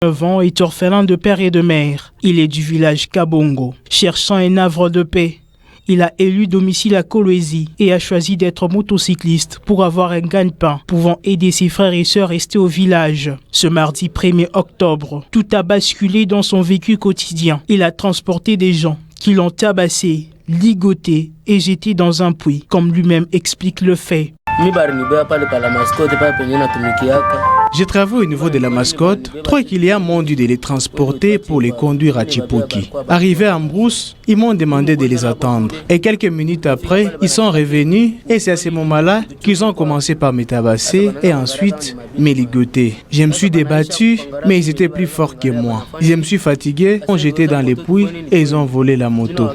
9 ans est orphelin de père et de mère. Il est du village Kabongo. Cherchant un havre de paix, il a élu domicile à Kolwezi et a choisi d'être motocycliste pour avoir un gagne-pain, pouvant aider ses frères et sœurs restés au village. Ce mardi 1er octobre, tout a basculé dans son vécu quotidien. Il a transporté des gens qui l'ont tabassé, ligoté et jeté dans un puits, comme lui-même explique le fait. J'ai travaillé au niveau de la mascotte. 3 clients m'ont dû de les transporter pour les conduire à Chipoki. Arrivés en brousse, ils m'ont demandé de les attendre. Et quelques minutes après, ils sont revenus et c'est à ce moment-là qu'ils ont commencé par me tabasser et ensuite me ligoter. Je me suis débattu, mais ils étaient plus forts que moi. Je me suis fatigué, ils ont jeté dans les puits et ils ont volé la moto.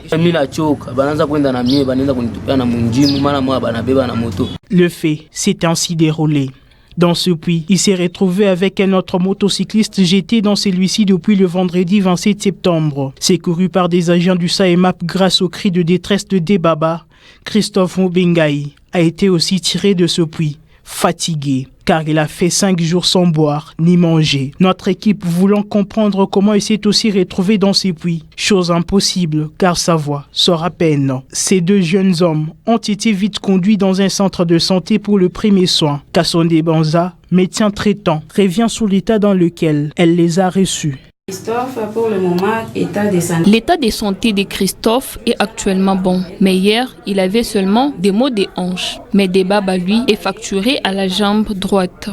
Le fait s'est ainsi déroulé. Dans ce puits, il s'est retrouvé avec un autre motocycliste jeté dans celui-ci depuis le vendredi 27 septembre. Secouru par des agents du SAEMAP grâce au cri de détresse de Debaba, Christophe Mubengaï a été aussi tiré de ce puits, fatigué, car il a fait 5 jours sans boire ni manger. Notre équipe voulant comprendre comment il s'est aussi retrouvé dans ces puits, chose impossible car sa voix sort à peine. Ces 2 jeunes hommes ont été vite conduits dans un centre de santé pour le premier soin. Kassonde Banza, médecin traitant, revient sur l'état dans lequel elle les a reçus. Christophe, pour le moment, l'état de santé de Christophe est actuellement bon. Mais hier, il avait seulement des maux des hanches. Mais Debaba, lui, est fracturé à la jambe droite.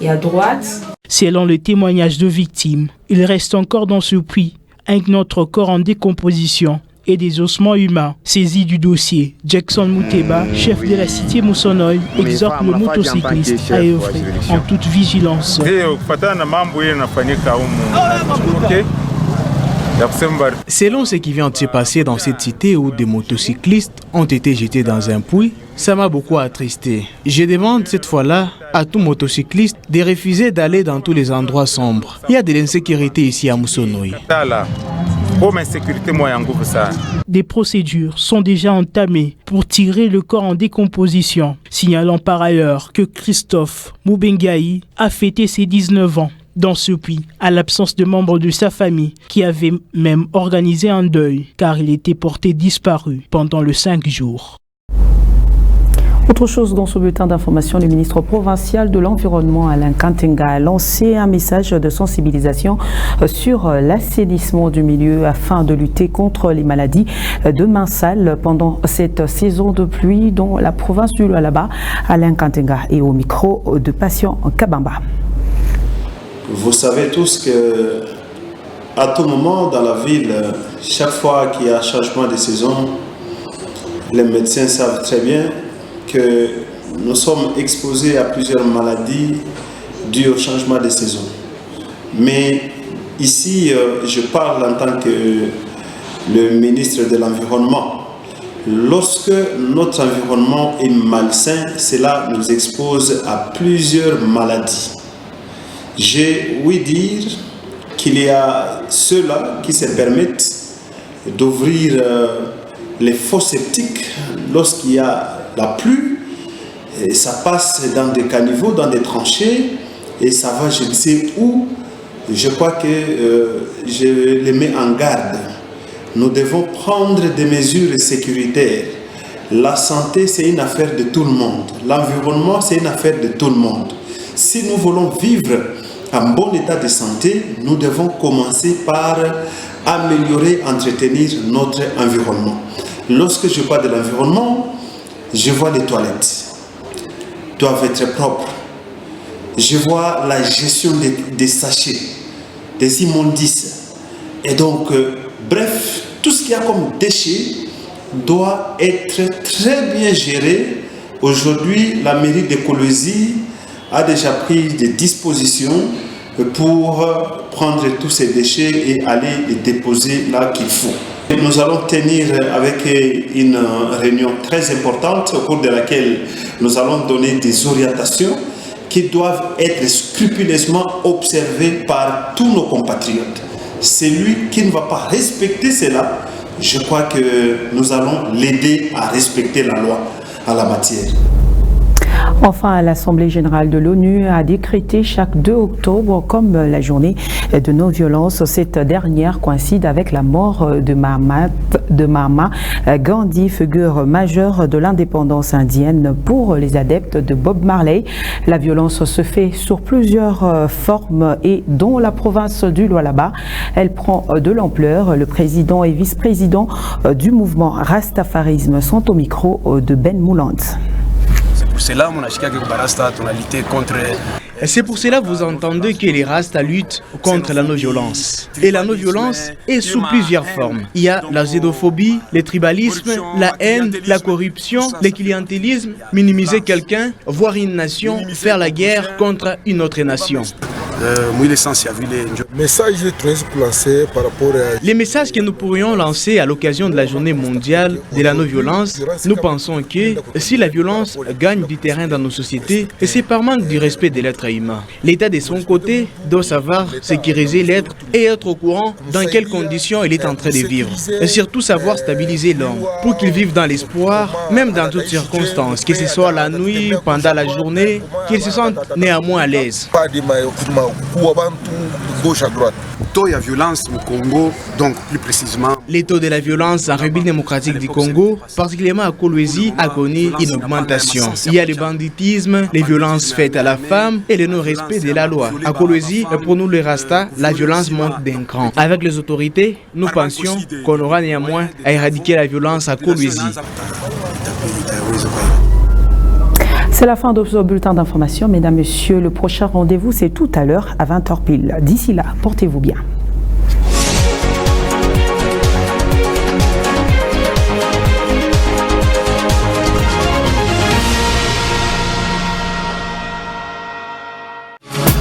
Et à droite. Selon le témoignage de victimes, il reste encore dans ce puits un autre corps en décomposition et des ossements humains. Saisi du dossier, Jackson Mouteba, chef de la cité Moussonoy, exhorte le motocycliste à œuvrer en toute vigilance. Selon ce qui vient de se passer dans cette cité où des motocyclistes ont été jetés dans un puits, ça m'a beaucoup attristé. Je demande cette fois-là à tout motocycliste de refuser d'aller dans tous les endroits sombres. Il y a de l'insécurité ici à Moussonoy. Des procédures sont déjà entamées pour tirer le corps en décomposition, signalant par ailleurs que Christophe Mubengaï a fêté ses 19 ans dans ce puits, à l'absence de membres de sa famille qui avaient même organisé un deuil car il était porté disparu pendant le 5 jours. Autre chose dans ce bulletin d'information, le ministre provincial de l'Environnement Alain Kantenga a lancé un message de sensibilisation sur l'assainissement du milieu afin de lutter contre les maladies de main sale pendant cette saison de pluie dans la province du Lualaba. Alain Kantenga est au micro de Patient Kabamba. Vous savez tous que à tout moment dans la ville, chaque fois qu'il y a changement de saison, les médecins savent très bien que nous sommes exposés à plusieurs maladies dues au changement de saison. Mais ici, je parle en tant que le ministre de l'Environnement. Lorsque notre environnement est malsain, cela nous expose à plusieurs maladies. J'ai ouï dire qu'il y a ceux-là qui se permettent d'ouvrir les fosses septiques lorsqu'il y a la pluie, et ça passe dans des caniveaux, dans des tranchées, et ça va je ne sais où. Je crois que je les mets en garde. Nous devons prendre des mesures sécuritaires. La santé, c'est une affaire de tout le monde. L'environnement, c'est une affaire de tout le monde. Si nous voulons vivre en bon état de santé, nous devons commencer par améliorer, entretenir notre environnement. Lorsque je parle de l'environnement, je vois les toilettes doivent être propres. Je vois la gestion des sachets, des immondices. Et donc, bref, tout ce qu'il y a comme déchets doit être très bien géré. Aujourd'hui, la mairie de Kolwezi a déjà pris des dispositions pour prendre tous ces déchets et aller les déposer là qu'il faut. Nous allons tenir avec une réunion très importante au cours de laquelle nous allons donner des orientations qui doivent être scrupuleusement observées par tous nos compatriotes. Celui qui ne va pas respecter cela, je crois que nous allons l'aider à respecter la loi en la matière. Enfin, l'Assemblée générale de l'ONU a décrété chaque 2 octobre comme la journée de non-violence. Cette dernière coïncide avec la mort de Mahatma Gandhi, figure majeure de l'indépendance indienne pour les adeptes de Bob Marley. La violence se fait sur plusieurs formes et dont la province du Lualaba. Elle prend de l'ampleur. Le président et vice-président du mouvement Rastafarisme sont au micro de Ben Mouland. C'est pour cela que vous entendez que les Rastas luttent contre la non-violence. Et la non-violence est sous plusieurs formes. Il y a la xénophobie, le tribalisme, la haine, la corruption, le clientélisme, minimiser quelqu'un, voir une nation, faire la guerre contre une autre nation. Les messages que nous pourrions lancer à l'occasion de la journée mondiale de la non-violence, nous pensons que si la violence gagne du terrain dans nos sociétés, c'est par manque du respect de l'être humain. L'État de son côté doit savoir sécuriser l'être et être au courant dans quelles conditions il est en train de vivre. Et surtout savoir stabiliser l'homme pour qu'il vive dans l'espoir, même dans toutes circonstances, que ce soit la nuit, pendant la journée, qu'il se sente néanmoins à l'aise. Les taux de la violence en République démocratique du Congo, particulièrement à Kolwezi, a connu une augmentation. Il y a le banditisme, les violences faites à la femme et le non-respect de la loi. À Kolwezi, pour nous les Rastas, la violence monte d'un cran. Avec les autorités, nous pensions qu'on aura néanmoins à éradiquer la violence à Kolwezi. C'est la fin de ce bulletin d'information. Mesdames, Messieurs, le prochain rendez-vous, c'est tout à l'heure à 20h pile. D'ici là, portez-vous bien.